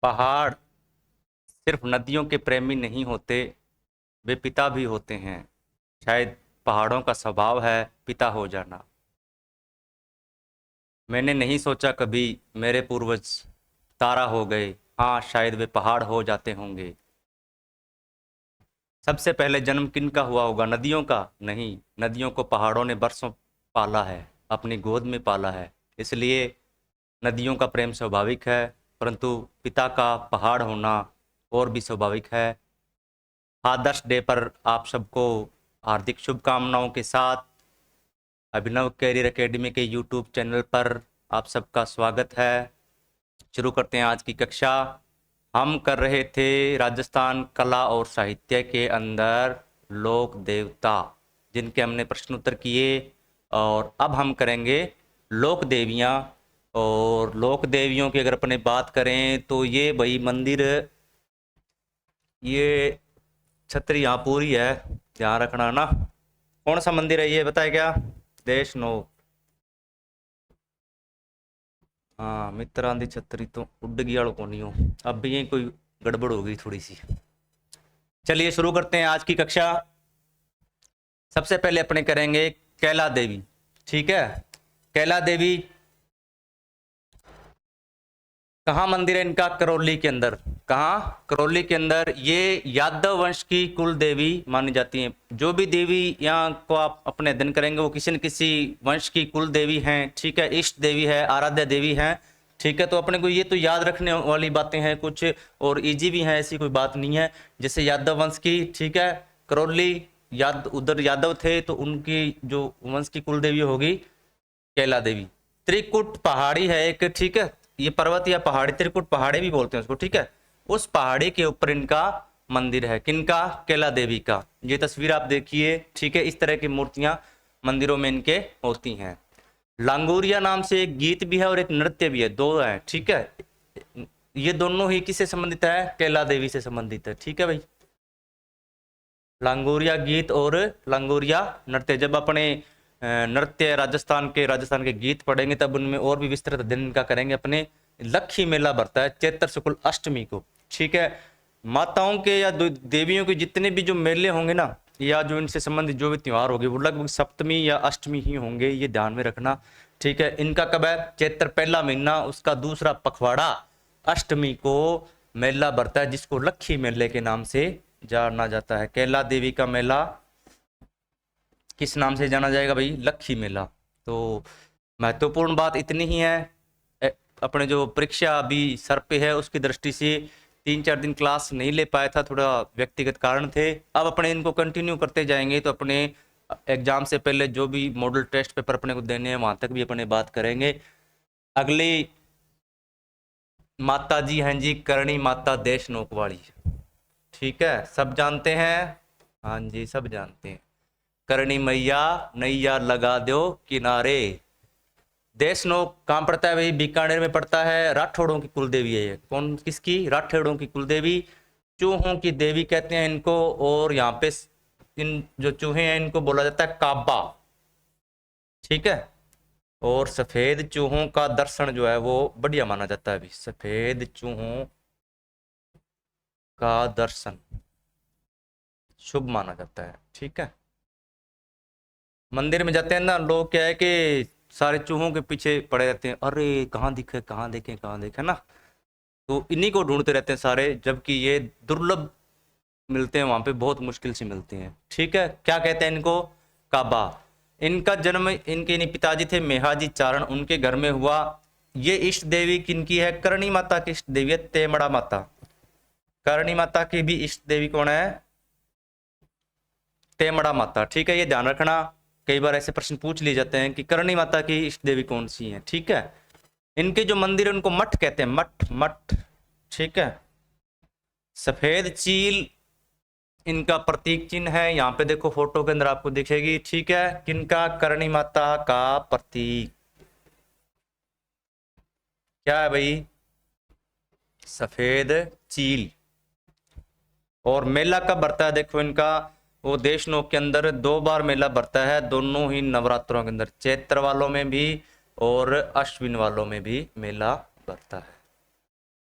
पहाड़ सिर्फ नदियों के प्रेमी नहीं होते, वे पिता भी होते हैं। शायद पहाड़ों का स्वभाव है पिता हो जाना। मैंने नहीं सोचा कभी मेरे पूर्वज तारा हो गए। हाँ, शायद वे पहाड़ हो जाते होंगे। सबसे पहले जन्म किनका हुआ होगा? नदियों का? नहीं, नदियों को पहाड़ों ने बरसों पाला है, अपनी गोद में पाला है। इसलिए नदियों का प्रेम स्वाभाविक है, परंतु पिता का पहाड़ होना और भी स्वाभाविक है। फादर्स डे पर आप सबको हार्दिक शुभकामनाओं के साथ अभिनव कैरियर एकेडमी के यूट्यूब चैनल पर आप सबका स्वागत है। शुरू करते हैं आज की कक्षा। हम कर रहे थे राजस्थान कला और साहित्य के अंदर लोक देवता, जिनके हमने प्रश्नोत्तर किए, और अब हम करेंगे लोक देवियाँ। और लोक देवियों की अगर अपने बात करें तो ये भाई मंदिर, ये छतरी यहाँ पूरी है, ध्यान रखना ना। कौन सा मंदिर है ये बताए क्या? देश नो। हाँ, मित्रां दी छतरी तो उड गई वालों को नहीं हो। अब भी ये कोई गड़बड़ हो गई थोड़ी सी। चलिए शुरू करते हैं आज की कक्षा। सबसे पहले अपने करेंगे कैला देवी। ठीक है, कैला देवी कहाँ मंदिर है इनका? करौली के अंदर। कहाँ? करौली के अंदर। ये यादव वंश की कुल देवी मानी जाती हैं। जो भी देवी यहाँ को आप अपने अध्ययन करेंगे वो किसी न किसी वंश की कुल देवी हैं। ठीक है, इष्ट देवी है, आराध्य देवी हैं। ठीक है, तो अपने को ये तो याद रखने वाली बातें हैं कुछ, और इजी भी हैं, ऐसी कोई बात नहीं है। जैसे यादव वंश की, ठीक है, करौली उधर यादव थे तो उनकी जो वंश की कुल देवी होगी कैला देवी। त्रिकुट पहाड़ी है एक, ठीक है, ये पर्वत या पहाड़ी, त्रिकुट पहाड़ी भी बोलते हैं उसको। ठीक है, उस पहाड़ी के ऊपर इनका मंदिर है। किनका? कैला देवी का। ये तस्वीर आप देखिए। ठीक है, इस तरह की मूर्तियां मंदिरों में इनके होती हैं। लांगोरिया नाम से एक गीत भी है और एक नृत्य भी है, दो है। ठीक है, ये दोनों ही किससे संबंधित है? कैला देवी से संबंधित है। ठीक है भाई, लांगोरिया गीत और लांगोरिया नृत्य। जब अपने नृत्य राजस्थान के गीत पढ़ेंगे तब उनमें और भी विस्तृत अध्ययन का करेंगे। अपने लक्खी मेला भरता है चैत्र शुक्ल अष्टमी को। ठीक है, माताओं के या देवियों के जितने भी जो मेले होंगे ना, या जो इनसे संबंधित जो भी त्योहार होंगे वो लगभग सप्तमी या अष्टमी ही होंगे, ये ध्यान में रखना। ठीक है, इनका कब है? चैत्र पहला महीना, उसका दूसरा पखवाड़ा अष्टमी को मेला भरता है, जिसको लक्खी मेले के नाम से जाना जाता है। कैला देवी का मेला किस नाम से जाना जाएगा भाई? लक्खी मेला। तो महत्वपूर्ण बात इतनी ही है। अपने जो परीक्षा अभी सर पे है उसकी दृष्टि से 3-4 दिन क्लास नहीं ले पाया था, थोड़ा व्यक्तिगत कारण थे। अब अपने इनको कंटिन्यू करते जाएंगे तो अपने एग्जाम से पहले जो भी मॉडल टेस्ट पेपर अपने को देने हैं वहां तक भी अपने बात करेंगे। अगली माता जी हैं जी करणी माता देश नोक वाली। ठीक है, सब जानते हैं? हाँ जी, सब जानते हैं। करणी मैया नैया लगा दो किनारे। देश नोक कहाँ पड़ता है भाई? बीकानेर में पड़ता है। राठौड़ों की कुलदेवी है ये। कौन? किसकी? राठौड़ों की कुलदेवी। चूहों की देवी कहते हैं इनको। और यहाँ पे इन जो चूहे हैं इनको बोला जाता है काबा। ठीक है, और सफेद चूहों का दर्शन जो है वो बढ़िया माना जाता है अभी। सफेद चूहों का दर्शन शुभ माना जाता है। ठीक है, मंदिर में जाते हैं ना लोग, क्या है कि सारे चूहों के पीछे पड़े रहते हैं, अरे कहाँ दिखे कहाँ देखे कहाँ देखे ना, तो इन्हीं को ढूंढते रहते हैं सारे, जबकि ये दुर्लभ मिलते हैं वहां पे, बहुत मुश्किल से मिलते हैं। ठीक है, क्या कहते हैं इनको? काबा। इनका जन्म, इनके पिताजी थे मेहाजी चारण, उनके घर में हुआ। ये इष्ट देवी किनकी है? करणी माता की इष्ट देवी है, तेमड़ा माता। करणी माता की भी इष्ट देवी कौन है? तेमड़ा माता। ठीक है, ये ध्यान रखना, कई बार ऐसे प्रश्न पूछ लिए जाते हैं कि करणी माता की इष्ट देवी कौन सी है। ठीक है, इनके जो मंदिर है उनको मठ कहते हैं, मठ मठ। ठीक है, सफेद चील इनका प्रतीक चिन्ह है। यहाँ पे देखो फोटो के अंदर आपको दिखेगी। ठीक है, किनका? करणी माता का प्रतीक क्या है भाई? सफेद चील। और मेला कब भरता है देखो इनका? वो देशनोक के अंदर 2 बार मेला भरता है, दोनों ही नवरात्रों के अंदर, चैत्र वालों में भी और अश्विन वालों में भी मेला भरता है।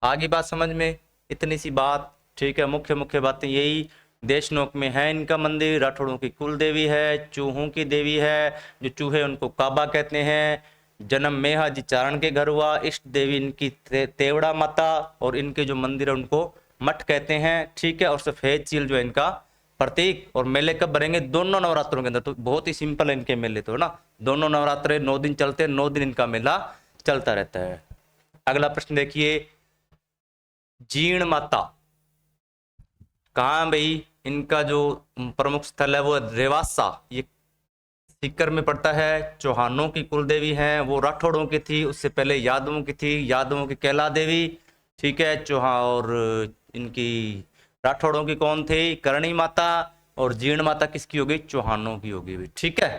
आगे बात समझ में, इतनी सी बात, ठीक है। मुख्य मुख्य बातें यही, देशनोक में है इनका मंदिर, राठौड़ों की कुल देवी है, चूहों की देवी है, जो चूहे उनको काबा कहते हैं। जन्म मेहाजी चारण के घर हुआ, इष्ट देवी इनकी तेवड़ा माता, और इनके जो मंदिर है उनको मठ कहते हैं, ठीक है। और सफेद चील जो है इनका प्रतीक। और मेले कब भरेंगे? दोनों नवरात्रों के अंदर। तो बहुत ही सिंपल है इनके मेले तो, है ना। दोनों नवरात्रे 9 दिन चलते हैं, 9 दिन इनका मेला चलता रहता है। अगला प्रश्न देखिए, जीण माता कहाँ है भाई? इनका जो प्रमुख स्थल है वो रेवासा, ये सीकर में पड़ता है। चौहानों की कुल देवी है, वो राठौड़ों की थी, उससे पहले यादवों की थी, यादवों की कैला देवी, ठीक है। चौहान और इनकी राठौड़ों की कौन थी? करणी माता। और जीर्ण माता किसकी होगी? चौहानों की होगी, ठीक है।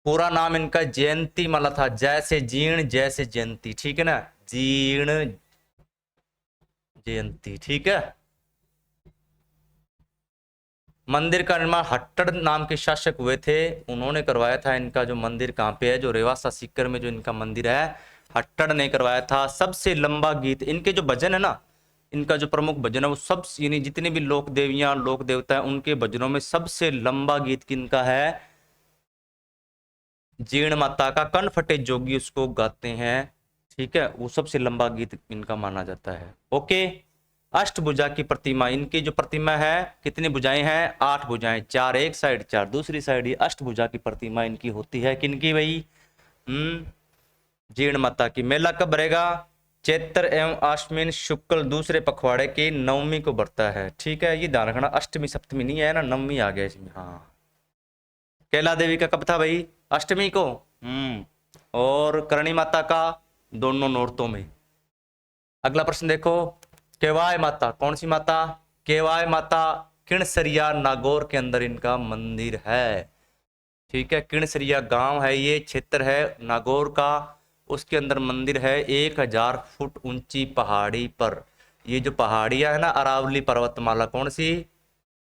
पूरा नाम इनका जयंती माला था, जैसे जीर्ण जैसे जयंती, ठीक है ना, जीर्ण जयंती, ठीक है। मंदिर का निर्माण हट्टड़ नाम के शासक हुए थे, उन्होंने करवाया था। इनका जो मंदिर कहाँ पे है? जो रेवासा सीकर में जो इनका मंदिर है, हट्टड़ ने करवाया था। सबसे लंबा गीत इनके जो भजन है ना, इनका जो प्रमुख भजन है वो सब, यानी जितने भी लोक देवियां लोक देवता है उनके भजनों में सबसे लंबा गीत किनका है? जीर्ण माता का। कन फटे जोगी उसको गाते हैं, ठीक है। वो सबसे लंबा गीत इनका माना जाता है, ओके। अष्टभुजा की प्रतिमा, इनकी जो प्रतिमा है कितनी भुजाएं हैं? 8 भुजाएं, 4 एक साइड 4 दूसरी साइड। ये अष्टभुजा की प्रतिमा इनकी होती है, किनकी भाई? जीर्ण माता की। मेला कब भरेगा? चैत्र एवं आश्विन शुक्ल दूसरे पखवाड़े की नवमी को बढ़ता है, ठीक है। ये ध्यान रखना, अष्टमी सप्तमी नहीं है ना, नवमी आ गया इसमें, हाँ। कैला देवी का कब था भाई? अष्टमी को। और करणी माता का दोनों नौरतों में। अगला प्रश्न देखो, केवाय माता कौन सी माता? केवाय माता किणसरिया नागौर के अंदर इनका मंदिर है, ठीक है। किणसरिया गांव है, ये क्षेत्र है नागौर का, उसके अंदर मंदिर है। 1000 फुट ऊंची पहाड़ी पर। ये जो पहाड़ियां है ना, अरावली पर्वतमाला, कौन सी?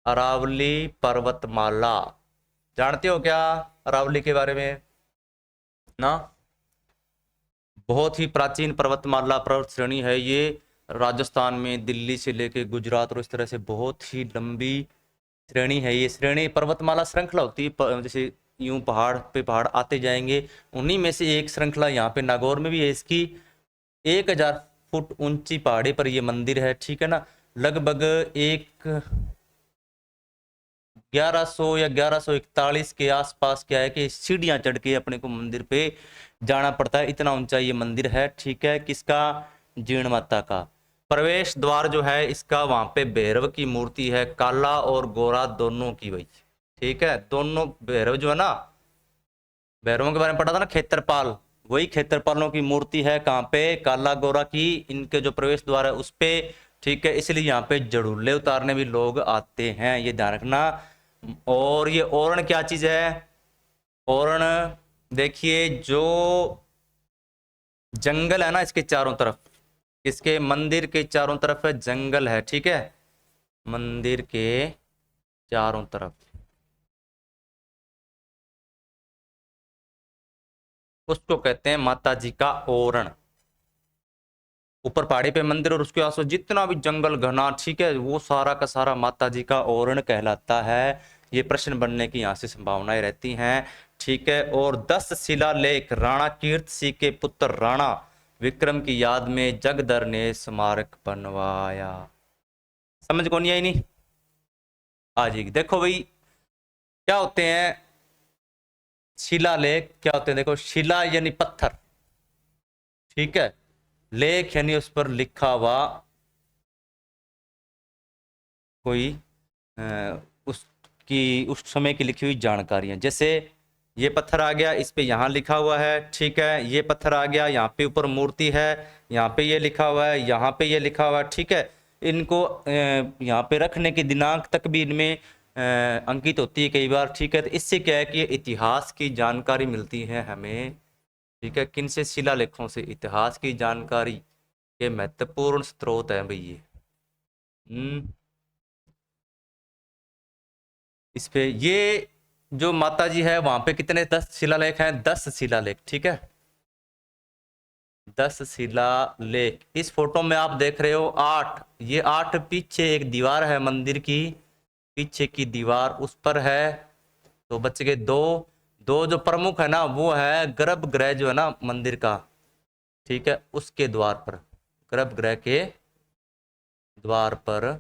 अरावली पर्वतमाला। जानते हो क्या अरावली के बारे में ना? बहुत ही प्राचीन पर्वतमाला, पर्वत श्रेणी है ये। राजस्थान में दिल्ली से लेके गुजरात और इस तरह से बहुत ही लंबी श्रेणी है ये। श्रेणी पर्वतमाला श्रृंखला होती है, जैसे यूं पहाड़ पे पहाड़ आते जाएंगे, उन्हीं में से एक श्रृंखला यहाँ पे नागौर में भी है इसकी। 1000 फुट ऊंची पहाड़ी पर ये मंदिर है, ठीक है ना। लगभग एक 1100 या 1141 के आसपास क्या है कि सीढ़ियां चढ़ के अपने को मंदिर पे जाना पड़ता है, इतना ऊंचा ये मंदिर है, ठीक है। किसका? जीर्ण माता का। प्रवेश द्वार जो है इसका, वहां पे भैरव की मूर्ति है, काला और गोरा दोनों की भाई, ठीक है। दोनों भैरव जो है ना, भैरवों के बारे में पढ़ा था ना, खेत्रपाल, वही खेत्रपालों की मूर्ति है। कहाँ पे? काला गोरा की। इनके जो प्रवेश द्वार है उस पे, ठीक है। इसलिए यहाँ पे जड़ूले उतारने भी लोग आते हैं, ये ध्यान रखना। और ये ओरण क्या चीज है? ओरण देखिए, जो जंगल है ना इसके चारों तरफ, इसके मंदिर के चारों तरफ है जंगल है, ठीक है। मंदिर के चारों तरफ उसको कहते हैं माता जी का ओरण। ऊपर पहाड़ी पे मंदिर और उसके आसपास जितना भी जंगल घना, ठीक है, वो सारा का सारा माता जी का ओरण कहलाता है। ये प्रश्न बनने की यहाँ से संभावनाएं रहती हैं, ठीक है। और 10 शिलालेख राणा कीर्त सिंह के पुत्र राणा विक्रम की याद में जगदर ने स्मारक बनवाया। समझ को नहीं आई? नहीं आ जाएगी। देखो भाई, क्या होते हैं शिलालेख? क्या होते हैं? देखो, शिला यानी पत्थर, ठीक है। लेख यानी उस पर लिखा हुआ कोई उसकी उस समय की लिखी हुई जानकारियां। जैसे ये पत्थर आ गया, इस पे यहाँ लिखा हुआ है, ठीक है। ये पत्थर आ गया, यहाँ पे ऊपर मूर्ति है, यहाँ पे ये लिखा हुआ है, यहाँ पे ये लिखा हुआ है, ठीक है। इनको यहाँ पे रखने की दिनांक तक भी इनमें अंकित होती है कई बार, ठीक है। तो इससे क्या है कि इतिहास की जानकारी मिलती है हमें, ठीक है। किन से? शिलालेखों से। इतिहास की जानकारी के महत्वपूर्ण स्रोत है भाई ये। हम्म इस पे ये जो माता जी है वहां पे कितने? 10 शिलालेख हैं, 10 शिलालेख, ठीक है। 10 शिलालेख। इस फोटो में आप देख रहे हो 8, ये 8 पीछे एक दीवार है मंदिर की, पीछे की दीवार उस पर है, तो बच गए 2। 2 जो प्रमुख है ना वो है गर्भगृह जो है ना मंदिर का, ठीक है, उसके द्वार पर, गर्भगृह के द्वार पर।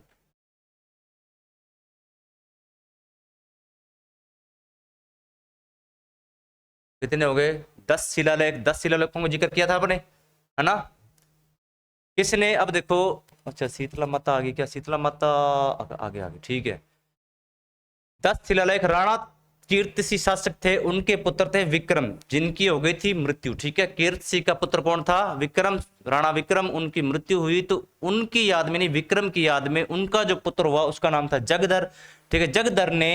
कितने हो गए? 10 शिलालेख। 10 शिलालेखों का जिक्र किया था आपने, है ना? किसने? अब देखो, अच्छा शीतला माता आ गई क्या? शीतला माता आगे आगे, ठीक है। 10 शिलालेख राणा कीर्तिसिंह शासक थे, उनके पुत्र थे विक्रम, जिनकी हो गई थी मृत्यु, ठीक है। कीर्तिसिंह का पुत्र कौन था? विक्रम, राणा विक्रम, उनकी मृत्यु हुई तो उनकी याद में, नहीं विक्रम की याद में, उनका जो पुत्र हुआ उसका नाम था जगदर, ठीक है। जगदर ने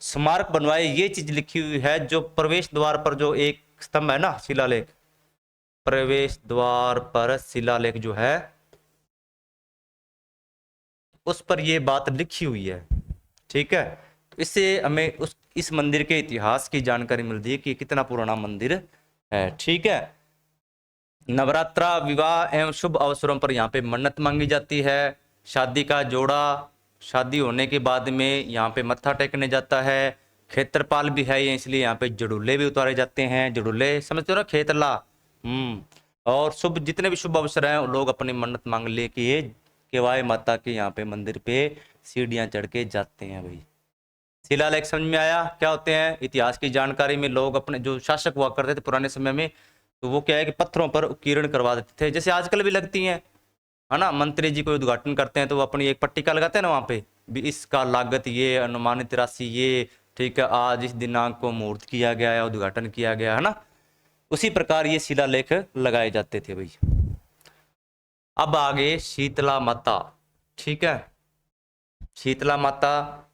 स्मारक बनवाए, ये चीज लिखी हुई है जो प्रवेश द्वार पर जो एक स्तंभ है ना शिलालेख, प्रवेश द्वार पर शिलालेख जो है उस पर ये बात लिखी हुई है, ठीक है। तो इससे हमें उस इस मंदिर के इतिहास की जानकारी मिलती है कि कितना पुराना मंदिर है, ठीक है। नवरात्रा, विवाह एवं शुभ अवसरों पर यहाँ पे मन्नत मांगी जाती है। शादी का जोड़ा शादी होने के बाद में यहाँ पे मत्था टेकने जाता है। क्षेत्रपाल भी है ये, इसलिए यहाँ पे जड़ूले भी उतारे जाते हैं। जड़ूले समझते हो ना, खेतला। और शुभ जितने भी शुभ अवसर हैं लोग अपनी मन्नत मांग ले कि ये केवाय माता के यहाँ पे मंदिर पे सीढ़ियां चढ़ के जाते हैं भाई। शिलालेख समझ में आया क्या होते हैं? इतिहास की जानकारी में लोग अपने जो शासक हुआ करते थे पुराने समय में, तो वो क्या है कि पत्थरों पर उत्कीर्ण करवा देते थे, जैसे आजकल भी लगती हैं, है ना। मंत्री जी को उद्घाटन करते हैं तो वो अपनी एक पट्टिका लगाते हैं ना वहाँ पे भी, इसका लागत ये, अनुमानित राशि ये, ठीक है, आज इस दिनांक को मुहूर्त किया गया है, उद्घाटन किया गया है ना। उसी प्रकार ये शिलालेख लगाए जाते थे भाई। अब आगे शीतला माता, ठीक है। शीतला माता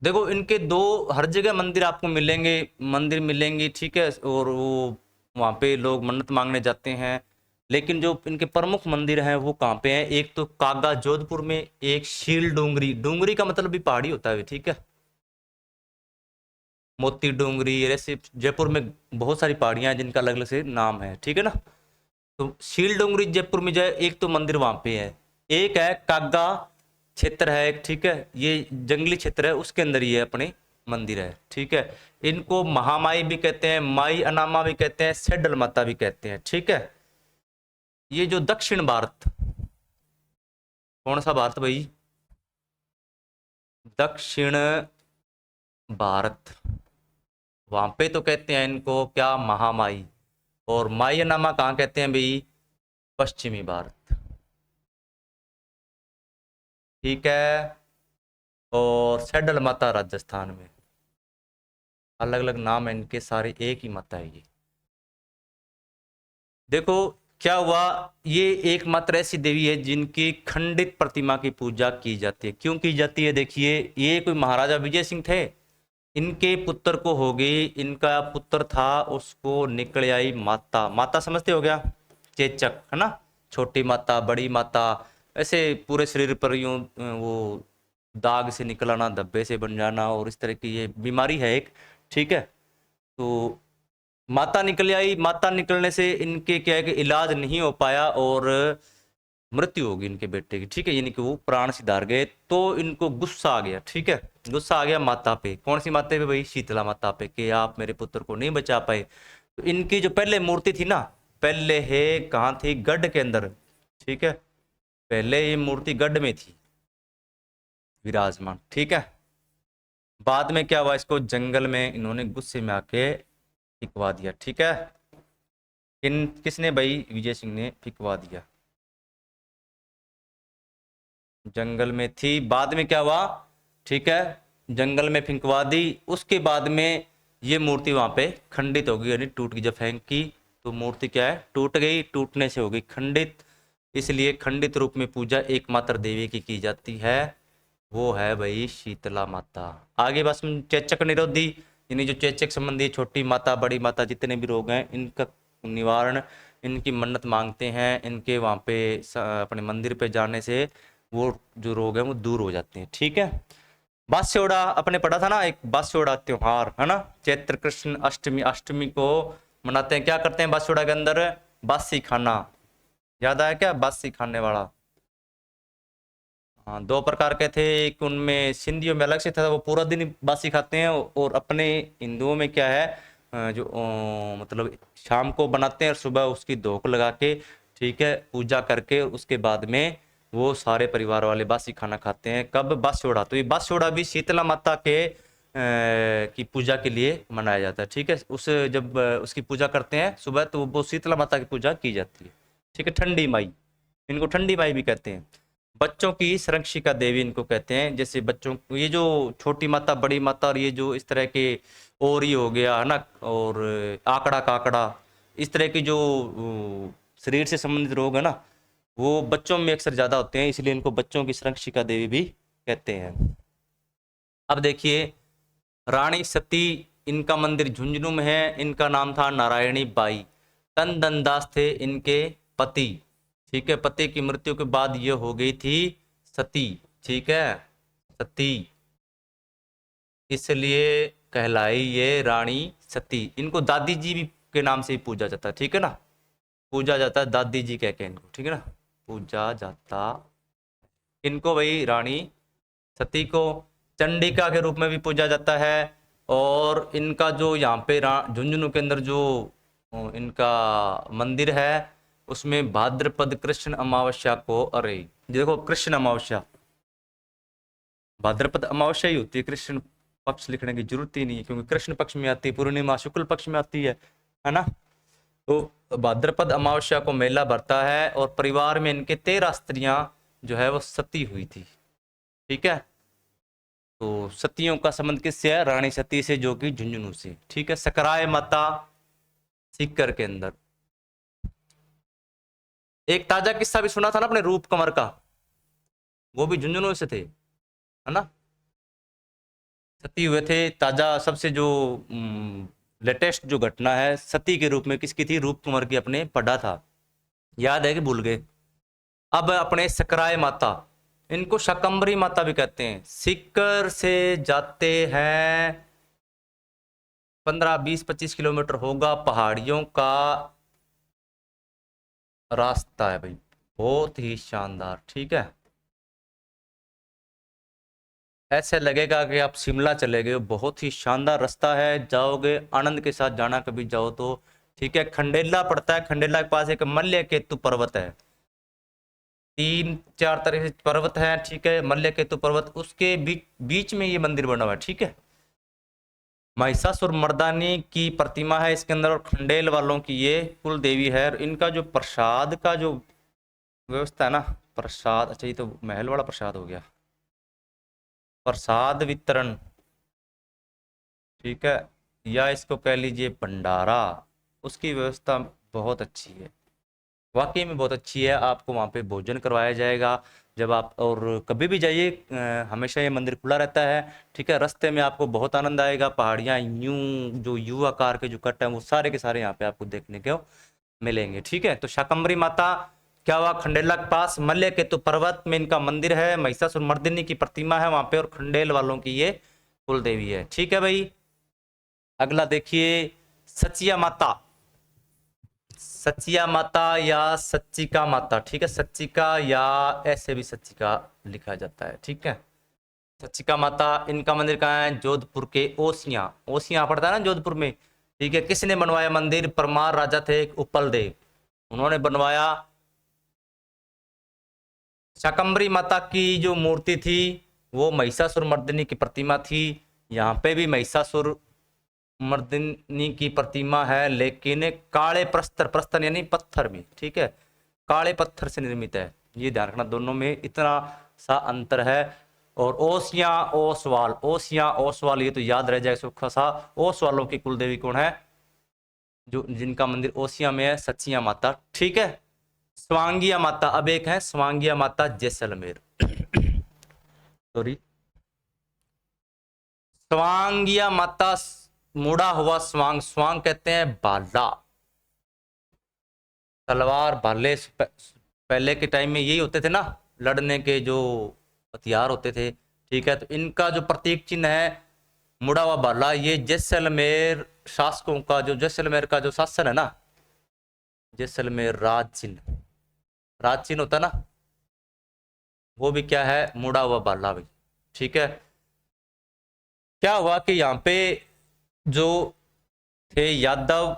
देखो, इनके 2 हर जगह मंदिर आपको मिलेंगे, मंदिर मिलेंगे, ठीक है। और वो वहाँ पे लोग मन्नत मांगने जाते हैं, लेकिन जो इनके प्रमुख मंदिर हैं वो कहाँ पे हैं? एक तो कागा जोधपुर में, एक शील डोंगरी, डोंगरी का मतलब भी पहाड़ी होता है, ठीक है। मोती डोंगरी, ऐसे जयपुर में बहुत सारी पहाड़ियां हैं जिनका अलग अलग से नाम है, ठीक है ना। तो शील डोंगरी जयपुर में जाए, एक तो मंदिर वहां पे है, एक है कागा क्षेत्र है एक, ठीक है, ये जंगली क्षेत्र है, उसके अंदर ये अपने मंदिर है, ठीक है। इनको महामाई भी कहते हैं, माई अनामा भी कहते हैं, सेडल माता भी कहते हैं, ठीक है। ये जो दक्षिण भारत, कौन सा भारत भाई? दक्षिण भारत, वहां पे तो कहते हैं इनको क्या? महामाई। और माई अनामा कहाँ कहते हैं भाई? पश्चिमी भारत, ठीक है। और सैडल माता राजस्थान में। अलग अलग नाम है इनके, सारे एक ही माता है ये। देखो क्या हुआ, ये एकमात्र ऐसी देवी है जिनकी खंडित प्रतिमा की पूजा की जाती है। क्यों की जाती है? देखिए, ये कोई महाराजा विजय सिंह थे, इनके पुत्र को हो गई, इनका पुत्र था उसको निकल आई माता। माता समझते हो गया? चेचक, है ना, छोटी माता, बड़ी माता, ऐसे पूरे शरीर पर यूं वो दाग से निकल आना, धब्बे से बन जाना, और इस तरह की ये बीमारी है एक, ठीक है। तो माता निकल आई, माता निकलने से इनके क्या है कि इलाज नहीं हो पाया और मृत्यु होगी इनके बेटे की, ठीक है, यानी कि वो प्राण से धार गए। तो इनको गुस्सा आ गया, ठीक है, गुस्सा आ गया माता पे। कौन सी माता पे भाई? शीतला माता पे, कि आप मेरे पुत्र को नहीं बचा पाए। तो इनकी जो पहले मूर्ति थी ना, पहले है कहाँ थी? गढ़ के अंदर, ठीक है, पहले ये मूर्ति गढ़ में थी विराजमान, ठीक है। बाद में क्या हुआ, इसको जंगल में इन्होंने गुस्से में आके फिकवा दिया, ठीक है। किसने भाई? विजय सिंह ने फिकवा दिया, जंगल में थी। बाद में क्या हुआ, ठीक है, जंगल में फिंकवा दी। उसके बाद में ये मूर्ति वहां पे खंडित हो गई, यानी टूट गई। जब फेंकी तो मूर्ति क्या है? टूट गई, टूटने से हो गई खंडित। इसलिए खंडित रूप में पूजा एकमात्र देवी की जाती है, वो है भाई शीतला माता। आगे बस चेचक निरोधी, यानी जो चेचक संबंधी छोटी माता, बड़ी माता, जितने भी रोग हैं इनका निवारण, इनकी मन्नत मांगते हैं, इनके वहाँ पे अपने मंदिर पे जाने से वो जो रोग है वो दूर हो जाते हैं, ठीक है। बास्योड़ा अपने पढ़ा था ना, एक बास्योड़ा त्योहार है ना, चैत्र कृष्ण अष्टमी, अष्टमी को मनाते हैं। क्या करते हैं बास्योड़ा के अंदर? बासी खाना, याद आया क्या? बासी खाने वाला। हाँ, दो प्रकार के थे, एक उनमें सिंधियों में अलग से था, वो पूरा दिन बासी खाते हैं, और अपने हिंदुओं में क्या है, जो मतलब शाम को बनाते हैं और सुबह उसकी धोख लगा के, ठीक है, पूजा करके उसके बाद में वो सारे परिवार वाले बासी खाना खाते हैं। कब? बास्योड़ा। तो ये बास्योड़ा भी शीतला माता के की पूजा के लिए मनाया जाता है, ठीक है। उस जब उसकी पूजा करते हैं सुबह, तो वो शीतला माता की पूजा की जाती है, ठीक है। ठंडी माई, इनको ठंडी माई भी कहते हैं। बच्चों की संरक्षिका देवी इनको कहते हैं। जैसे बच्चों, ये जो छोटी माता, बड़ी माता, और ये जो इस तरह के ओरी हो गया है ना, और आंकड़ा काकड़ा, इस तरह की जो शरीर से संबंधित रोग है ना, वो बच्चों में अक्सर ज्यादा होते हैं, इसलिए इनको बच्चों की संरक्षिका देवी भी कहते हैं। अब देखिए, रानी सती, इनका मंदिर झुंझुनू में है। इनका नाम था नारायणी बाई। तन दनदास थे इनके पति, ठीक है। पति की मृत्यु के बाद ये हो गई थी सती, ठीक है, सती, इसलिए कहलाई ये रानी सती। इनको दादी जी भी के नाम से ही पूजा जाता है, ठीक है ना, पूजा जाता है दादी जी कह के इनको, ठीक है ना, पूजा जाता इनको भाई रानी सती को। चंडिका के रूप में भी पूजा जाता है। और इनका जो यहाँ पे झुंझुनू के अंदर जो इनका मंदिर है, उसमें भाद्रपद कृष्ण अमावस्या को, अरे देखो कृष्ण अमावस्या, भाद्रपद अमावस्या ही होती है, कृष्ण पक्ष लिखने की जरूरत ही नहीं है, क्योंकि कृष्ण पक्ष में आती है, पूर्णिमा शुक्ल पक्ष में आती है ना। तो भाद्रपद अमावस्या को मेला भरता है, और परिवार में इनके 13 स्त्रियां जो है वो सती हुई थी, ठीक है। तो सतियों का संबंध किससे है? रानी सती से, जो कि झुंझुनू से, ठीक है। सकराय माता सीकर के अंदर। एक ताजा किस्सा भी सुना था ना अपने रूप कंवर का, वो भी झुंझुनू से थे, है ना, सती हुए थे। ताजा सबसे जो लेटेस्ट जो घटना है सती के रूप में किसकी थी? रूप कुंवर की, अपने पढ़ा था, याद है कि भूल गए? अब अपने सकराय माता, इनको शाकंभरी माता भी कहते हैं। सीकर से जाते हैं 15-20-25 किलोमीटर होगा, पहाड़ियों का रास्ता है भाई, बहुत ही शानदार, ठीक है। ऐसे लगेगा कि आप शिमला चले गए हो, बहुत ही शानदार रास्ता है, जाओगे आनंद के साथ जाना कभी जाओ तो, ठीक है। खंडेला पड़ता है, खंडेला के पास एक मल्य केतु पर्वत है, 3-4 तरह से पर्वत है, ठीक है। मल्य केतु पर्वत, उसके बीच बीच में ये मंदिर बना हुआ है, ठीक है। महिषासुर मर्दानी की प्रतिमा है इसके अंदर, और खंडेल वालों की ये कुल देवी है। और इनका जो प्रसाद का जो व्यवस्था है ना, प्रसाद, अच्छा ये तो महल वाला प्रसाद हो गया, प्रसाद वितरण, ठीक है, या इसको कह लीजिए भंडारा, उसकी व्यवस्था बहुत अच्छी है, वाकई में बहुत अच्छी है। आपको वहाँ पे भोजन करवाया जाएगा जब आप, और कभी भी जाइए, हमेशा ये मंदिर खुला रहता है, ठीक है। रास्ते में आपको बहुत आनंद आएगा, पहाड़ियाँ यूं जो यू आकार के जो कट है वो सारे के सारे यहाँ पे आपको देखने को मिलेंगे, ठीक है। तो शाकंभरी माता, क्या हुआ, खंडेला के पास मल्य केतु पर्वत में इनका मंदिर है, महिषासुर मर्दिनी की प्रतिमा है वहां पे, और खंडेल वालों की ये कुल देवी है, ठीक है भाई। अगला देखिए, सचिया माता, सचिया माता या सच्चिका माता, ठीक है, सच्चिका या ऐसे भी सच्चिका लिखा जाता है, ठीक है। सच्चिका माता, इनका मंदिर कहाँ है? जोधपुर के ओसिया, ओसिया पड़ता है ना जोधपुर में, ठीक है। किसने बनवाया मंदिर? परमार राजा थे उपल देव, उन्होंने बनवाया। शाकंभरी माता की जो मूर्ति थी वो महिषासुर मर्दिनी की प्रतिमा थी, यहाँ पे भी महिषासुर मर्दिनी की प्रतिमा है, लेकिन काले प्रस्तर, प्रस्तर यानी पत्थर में, ठीक है, काले पत्थर से निर्मित है, ये ध्यान रखना, दोनों में इतना सा अंतर है। और ओसिया ओसवाल, ओसिया ओसवाल, ये तो याद रह जाए सुखा सा। ओसवालों की कुलदेवी कौन है? जो जिनका मंदिर ओसिया में है, सचिया माता, ठीक है। स्वांगिया माता, अब एक है स्वांगिया माता जैसलमेर सॉरी, स्वांगिया माता, मुड़ा हुआ स्वांग, स्वांग कहते हैं भाला, तलवार भाले, पहले के टाइम में यही होते थे ना, लड़ने के जो हथियार होते थे, ठीक है। तो इनका जो प्रतीक चिन्ह है मुड़ा हुआ भाला, ये जैसलमेर शासकों का, जो जैसलमेर का जो शासन है ना, जैसलमेर राज चिन्ह, राज चिन्ह होता ना, वो भी क्या है, मुड़ा हुआ भाला भाई। ठीक है, क्या हुआ कि यहाँ पे जो थे यादव,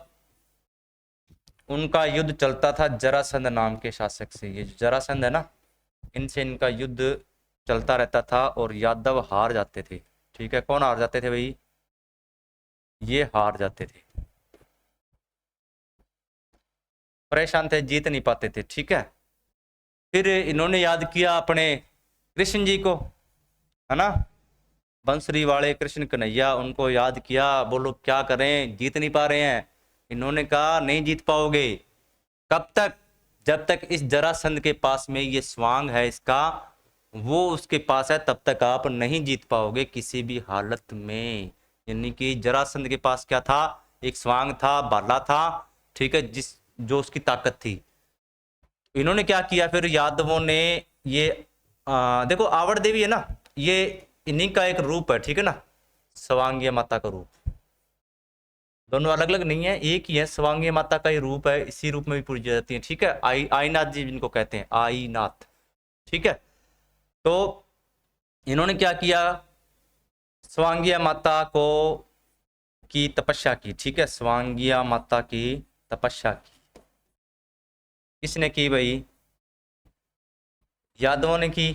उनका युद्ध चलता था जरासंध नाम के शासक से। ये जो जरासंध है ना, इनसे इनका युद्ध चलता रहता था और यादव हार जाते थे। ठीक है, कौन हार जाते थे भाई, ये हार जाते थे, परेशान थे, जीत नहीं पाते थे। ठीक है, फिर इन्होंने याद किया अपने कृष्ण जी को, है ना, बंसरी वाले कृष्ण कन्हैया, उनको याद किया, बोलो क्या करें, जीत नहीं पा रहे हैं। इन्होंने कहा नहीं जीत पाओगे, कब तक, जब तक इस जरासंध के पास में ये स्वांग है इसका, वो उसके पास है, तब तक आप नहीं जीत पाओगे किसी भी हालत में। यानी कि जरासंध के पास क्या था, एक स्वांग था, भाला था। ठीक है, जिस जो उसकी ताकत थी। इन्होंने क्या किया फिर यादवों ने, ये देखो आवड़ देवी है ना, ये इन्हीं का एक रूप है। ठीक है ना, स्वांगिया माता का रूप, दोनों अलग अलग नहीं है, एक ही है, स्वांगिया माता का ही रूप है, इसी रूप में भी पूजी जाती है। ठीक है, आईनाथ जी जिनको कहते हैं, आईनाथ। ठीक है, तो इन्होंने क्या किया, स्वांगिया माता को की तपस्या की। ठीक है, स्वांगिया माता की तपस्या की, किसने की भाई, यादवों ने की।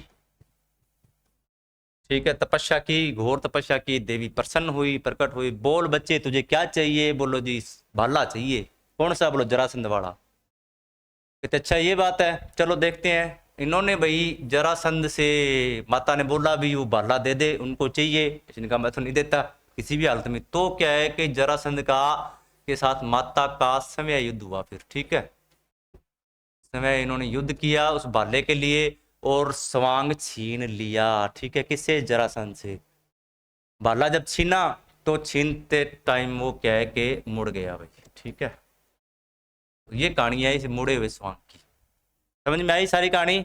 ठीक है, तपस्या की, घोर तपस्या की, देवी प्रसन्न हुई, प्रकट हुई, बोल बच्चे तुझे क्या चाहिए, बोलो जी भाला चाहिए। कौन सा, बोलो जरासंध वाला। कहते अच्छा ये बात है, चलो देखते हैं। इन्होंने भाई जरासंध से, माता ने बोला भी वो भाला दे दे, उनको चाहिए। इसने कहा मैं तो नहीं देता किसी भी हालत में। तो क्या है कि जरासंध का के साथ माता का समय युद्ध हुआ फिर। ठीक है, समय इन्होंने युद्ध किया उस भाले के लिए और स्वांग छीन लिया। ठीक है, किससे, जरासंध से। भाला जब छीना तो छीनते टाइम वो क्या है कि मुड़ गया भाई। ठीक है, ये कहानी है इस मुड़े हुए स्वांग की, समझ में आई सारी कहानी।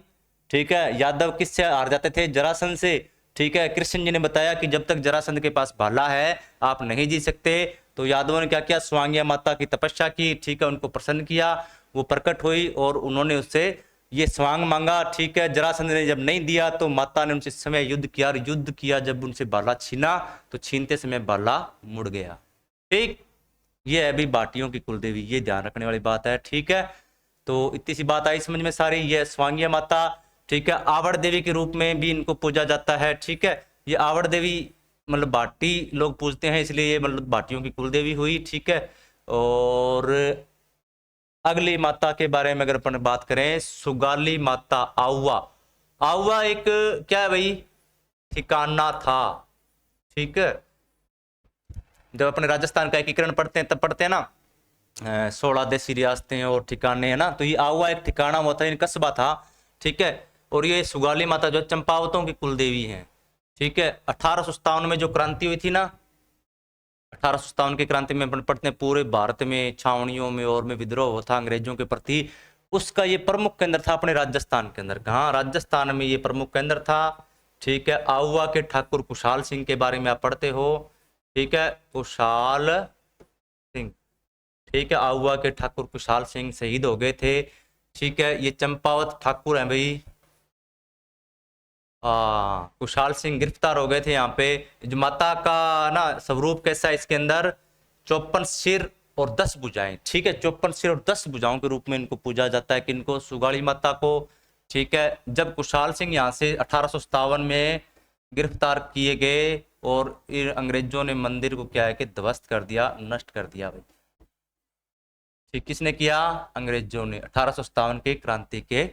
ठीक है, यादव किससे हार जाते थे, जरासंध से। ठीक है, कृष्ण जी ने बताया कि जब तक जरासंध के पास भाला है आप नहीं जीत सकते। तो यादवों ने क्या किया, स्वांगिया माता की तपस्या की। ठीक है, उनको प्रसन्न किया, वो प्रकट हुई और उन्होंने उससे ये स्वांग मांगा। ठीक है, जरासंध ने जब नहीं दिया तो माता ने उनसे समय युद्ध किया, और युद्ध किया जब उनसे भाला छीना तो छीनते समय भाला मुड़ गया। ठीक, ये है अभी बाटियों की कुलदेवी, ये ध्यान रखने वाली बात है। ठीक है, तो इतनी सी बात आई समझ में सारी, ये स्वांगिया माता। ठीक है, आवड़ देवी के रूप में भी इनको पूजा जाता है। ठीक है, ये आवड़ देवी मतलब बाटी लोग पूजते हैं, इसलिए ये मतलब बाटियों की कुलदेवी हुई। ठीक है, और अगली माता के बारे में अगर अपन बात करें, सुगाली माता आउवा। आउवा एक क्या है भाई, ठिकाना था। ठीक है, जब अपने राजस्थान का एकीकरण पढ़ते हैं तब पढ़ते हैं ना, 16 देसी रियासतें और ठिकाने, है ना, तो ये आउवा एक ठिकाना हुआ था, कस्बा था। ठीक है, और ये सुगाली माता जो चंपावतों की कुलदेवी हैं। ठीक है, 1857 में जो क्रांति हुई थी ना, 1857 की क्रांति में अपन पढ़ते हैं पूरे भारत में छावनियों में और में विद्रोह हुआ था अंग्रेजों के प्रति, उसका ये प्रमुख केंद्र था अपने राजस्थान के अंदर। कहाँ, राजस्थान में ये प्रमुख केंद्र था। ठीक है, आउवा के ठाकुर कुशाल सिंह के बारे में आप पढ़ते हो। ठीक है, कुशाल सिंह। ठीक है, आउवा के ठाकुर कुशाल सिंह शहीद हो गए थे। ठीक है, ये चंपावत ठाकुर हैं भाई, कुशाल सिंह गिरफ्तार हो गए थे यहाँ पे। जो माता का ना स्वरूप कैसा है, इसके अंदर 54 सिर और 10 भुजाएं। ठीक है, 54 सिर और 10 भुजाओं के रूप में इनको पूजा जाता है, किनको, सुगाड़ी माता को। ठीक है, जब कुशाल सिंह यहाँ से 1857 में गिरफ्तार किए गए और अंग्रेजों ने मंदिर को क्या है कि ध्वस्त कर दिया, नष्ट कर दिया भाई। ठीक, किसने किया, अंग्रेजों ने, 1857 के क्रांति के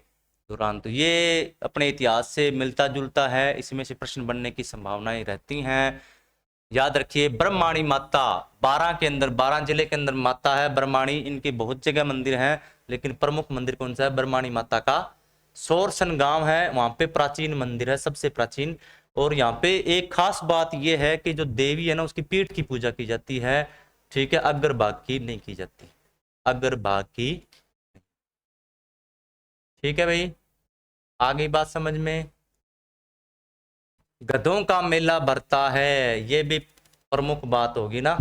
दौरान। तो ये अपने इतिहास से मिलता जुलता है, इसमें से प्रश्न बनने की संभावनाएं रहती हैं। याद रखिए, ब्रह्माणी माता 12 के अंदर, 12 जिले के अंदर माता है ब्रह्माणी, इनके बहुत जगह मंदिर हैं, लेकिन प्रमुख मंदिर कौन सा है, ब्रह्माणी माता का। सोरसन गांव है, वहां पे प्राचीन मंदिर है, सबसे प्राचीन। और यहाँ पे एक खास बात यह है कि जो देवी है ना, उसकी पीठ की पूजा की जाती है। ठीक है, अग्रभाग की नहीं की जाती, अग्रभाग की। ठीक है भाई, आ गई बात समझ में। गधों का मेला भरता है, ये भी प्रमुख बात होगी ना,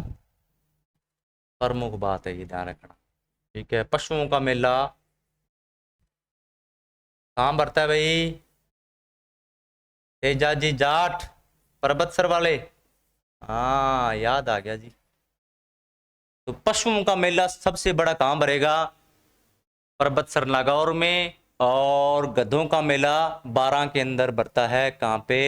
प्रमुख बात है, ये ध्यान रखना। ठीक है। पशुओं का मेला कहाँ भरता है भाई? तेजाजी जाट, परबतसर वाले। हाँ याद आ गया जी। तो पशुओं का मेला सबसे बड़ा कहाँ भरेगा? परबतसर नागौर में। और गधों का मेला बारां के अंदर भरता है। कहाँ पे?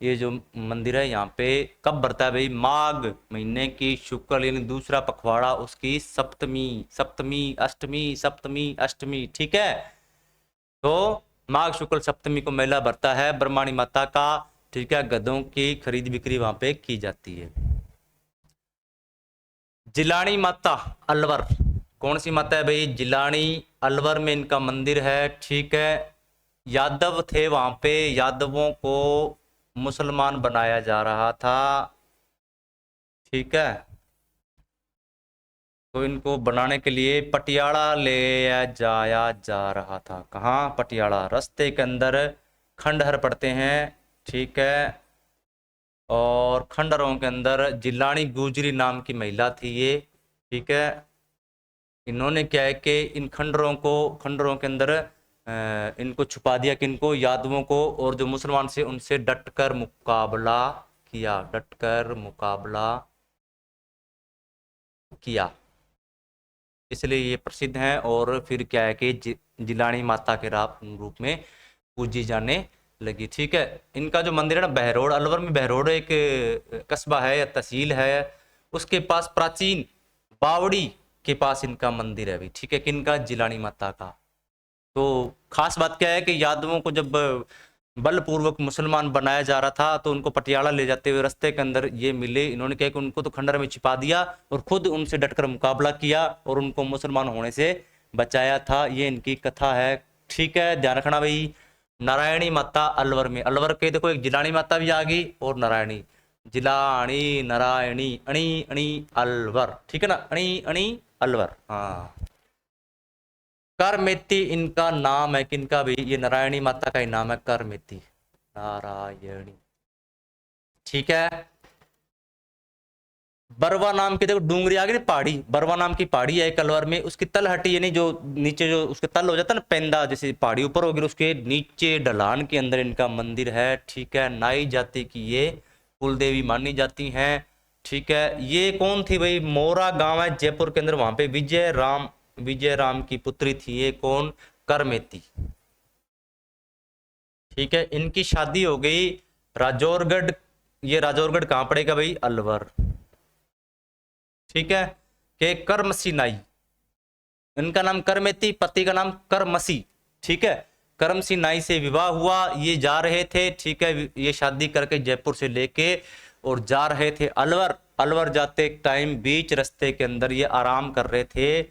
ये जो मंदिर है यहाँ पे। कब भरता है भाई? माघ महीने की शुक्ल यानी दूसरा पखवाड़ा उसकी सप्तमी, सप्तमी अष्टमी, सप्तमी अष्टमी, ठीक है। तो माघ शुक्ल सप्तमी को मेला भरता है ब्रह्माणी माता का। ठीक है। गधों की खरीद बिक्री वहां पे की जाती है। जिलानी माता अलवर, कौन सी माता है भाई? जिलानी, अलवर में इनका मंदिर है। ठीक है। यादव थे वहां पे, यादवों को मुसलमान बनाया जा रहा था। ठीक है। तो इनको बनाने के लिए पटियाला ले जाया जा रहा था। कहाँ? पटियाला। रास्ते के अंदर खंडहर पड़ते हैं। ठीक है। और खंडहरों के अंदर जिलानी गुजरी नाम की महिला थी ये। ठीक है। इन्होंने क्या है कि इन खंडरों के अंदर इनको छुपा दिया, किनको? यादवों को। और जो मुसलमान से उनसे डटकर मुकाबला किया, डटकर मुकाबला किया। इसलिए ये प्रसिद्ध हैं। और फिर क्या है कि जिलानी माता के रूप में पूजी जाने लगी। ठीक है। इनका जो मंदिर है ना, बहरोड, अलवर में बहरोड एक कस्बा है या तहसील है, उसके पास प्राचीन बावड़ी के पास इनका मंदिर है भी। ठीक है। किनका? जिलानी माता का। तो खास बात क्या है कि यादवों को जब बलपूर्वक मुसलमान बनाया जा रहा था तो उनको पटियाला ले जाते हुए रास्ते के अंदर ये मिले। इन्होंने क्या कि उनको तो खंडर में छिपा दिया और खुद उनसे डटकर मुकाबला किया और उनको मुसलमान होने से बचाया था। ये इनकी कथा है। ठीक है। ध्यान रखना भाई। नारायणी माता अलवर में, अलवर के देखो एक जिलानी माता भी आ गई और नारायणी। जिलानी, नारायणी, अणी अणी अलवर। ठीक है ना? अणी अणी अलवर। हाँ। करमेती इनका नाम है। किनका भी? ये नारायणी माता का ही नाम है, करमेती, नारायणी। ठीक है। बरवा नाम की देखो डूंगरी आ गई, पहाड़ी। बरवा नाम की पहाड़ी है कलवर में, उसकी तलहटी यानी जो नीचे जो उसके तल हो जाता है ना, पेंदा जैसे पहाड़ी ऊपर होगी, उसके नीचे ढलान के अंदर इनका मंदिर है। ठीक है। नाई जाति की ये कुल देवी मानी जाती हैं। ठीक है। ये कौन थी भाई? मोरा गांव है जयपुर के अंदर, वहां पे विजय राम की पुत्री थी ये। कौन? करमेती। ठीक है। इनकी शादी हो गई राजौरगढ़। ये राजौरगढ़ कहां पड़ेगा भाई? अलवर। ठीक है। के करमसी नाई, इनका नाम करमेती, पति का नाम करमसी। ठीक है। करमसी नाई से विवाह हुआ। ये जा रहे थे, ठीक है, ये शादी करके जयपुर से लेके और जा रहे थे अलवर। अलवर जाते टाइम बीच रास्ते के अंदर ये आराम कर रहे थे।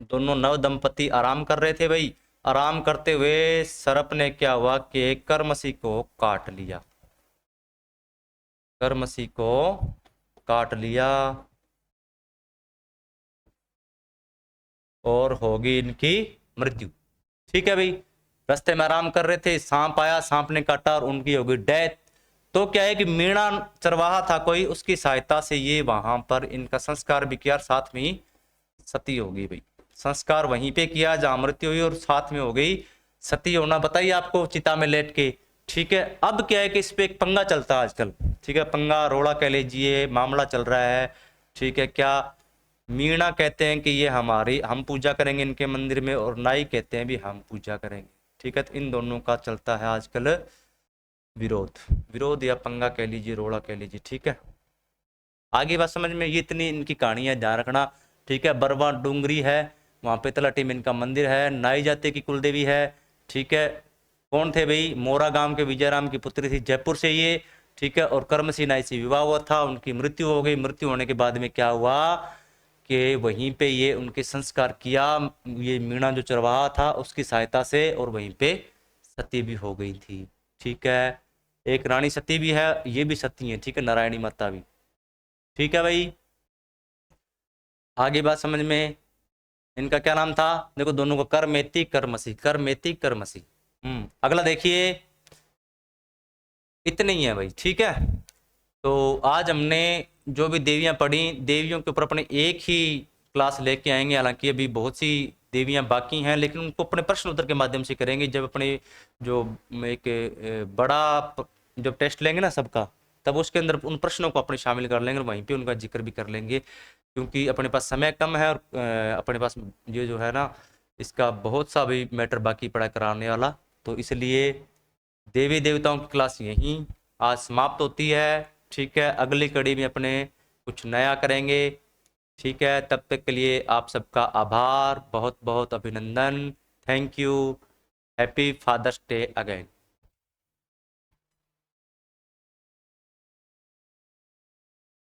दोनों नव दंपति आराम कर रहे थे भाई। आराम करते हुए सर्प ने क्या हुआ कि करमसी को काट लिया। करमसी को काट लिया और होगी इनकी मृत्यु। ठीक है भाई। रास्ते में आराम कर रहे थे, सांप आया, सांप ने काटा और उनकी हो गई डेथ। तो क्या है कि मीणा चरवाहा था कोई, उसकी सहायता से ये वहां पर इनका संस्कार भी किया, साथ में ही सती होगी भाई। संस्कार वहीं पे किया जहां मृत्यु हुई और साथ में हो गई सती होना। बताइए आपको, चिता में लेट के। ठीक है। अब क्या है कि इस पे एक पंगा चलता है आजकल। ठीक है। पंगा रोड़ा कह लीजिए, मामला चल रहा है। ठीक है। क्या? मीणा कहते हैं कि ये हमारी, हम पूजा करेंगे इनके मंदिर में, और नाई कहते हैं भी हम पूजा करेंगे। ठीक है। तो इन दोनों का चलता है आजकल विरोध। विरोध या पंगा कह लीजिए, रोड़ा कह लीजिए। ठीक है। आगे बात समझ में? ये इतनी इनकी कहानी है, ध्यान रखना। ठीक है। बरवा डूंगरी है, वहां पे तलाटी में इनका मंदिर है। नाई जाति की कुलदेवी है। ठीक है। कौन थे भाई? मोरा गांव के विजयराम की पुत्री थी, जयपुर से ये। ठीक है। और कर्मसी नाई से विवाह हुआ था, उनकी मृत्यु हो गई। मृत्यु होने के बाद में क्या हुआ कि वहीं पे ये उनके संस्कार किया, ये मीणा जो चरवाहा था उसकी सहायता से, और वहीं पे सती भी हो गई थी। ठीक है। एक रानी सती भी है, ये भी सती है। ठीक है। नारायणी माता भी। ठीक है भाई। आगे बात समझ में? इनका क्या नाम था? देखो दोनों को करमेती करमसी, करमेती करमसी। अगला देखिए। इतने ही है भाई। ठीक है। तो आज हमने जो भी देवियां पढ़ी, देवियों के ऊपर अपने एक ही क्लास लेके आएंगे। हालांकि अभी बहुत सी देवियां बाकी हैं, लेकिन उनको अपने प्रश्न उत्तर के माध्यम से करेंगे। जब अपने जो एक बड़ा जब टेस्ट लेंगे ना सबका, तब उसके अंदर उन प्रश्नों को अपने शामिल कर लेंगे और वहीं पे उनका जिक्र भी कर लेंगे, क्योंकि अपने पास समय कम है और अपने पास ये जो है ना, इसका बहुत सा भी मैटर बाकी पड़ा कराने वाला। तो इसलिए देवी देवताओं की क्लास यहीं आज समाप्त होती है। ठीक है, अगली कड़ी में अपने कुछ नया करेंगे। ठीक है, तब तक के लिए आप सबका आभार, बहुत बहुत अभिनंदन। Thank you. Happy father's day again.